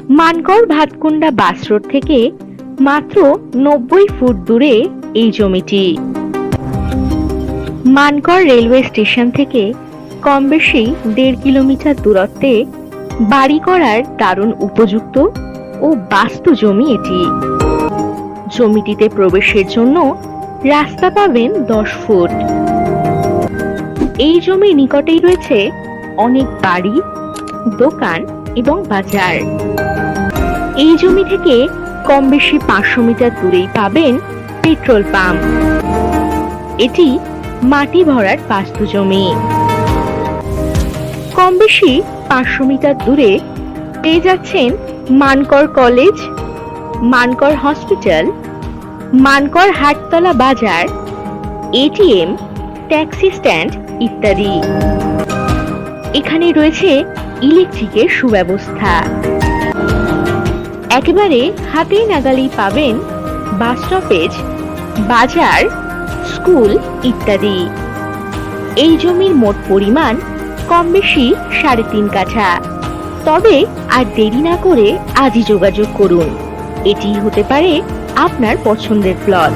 মানকড় ভাতকুন্ডা বাস road থেকে মাত্র 90 foot দূরে এই জমিটি। মানকড় রেলওয়ে স্টেশন থেকে কম বেশি 1.5 কিলোমিটার দূরত্বে বাড়ি করার দারুণ উপযুক্ত ও বাস্তু জমি এটি। জমিটিতে প্রবেশের জন্য রাস্তা পাবেন 10 ফুট। এই জমির নিকটেই রয়েছে অনেক বাড়ি, দোকান এবং বাজার। এই জমি থেকে কম বেশি 500 মিটার দূরেই পাবেন পেট্রোল পাম্প। এটি মাটি ভরাট বাস্তু জমি। কম বেশি 500 মিটার দূরে পেয়ে যাচ্ছেন মানকড় কলেজ, মানকড় হসপিটাল, মানকড় হাটতলা বাজার, এটিএম, ট্যাক্সি স্ট্যান্ড ইত্যাদি। এখানে রয়েছে ইলেকট্রিকের সুব্যবস্থা। একেবারে হাতেই নাগালেই পাবেন বাস স্টপেজ, বাজার, স্কুল ইত্যাদি। এই জমির মোট পরিমাণ কম বেশি 3.5 কাঠা। তবে আর দেরি না করে আজই যোগাযোগ করুন। এটি হতে পারে আপনার পছন্দের প্লট।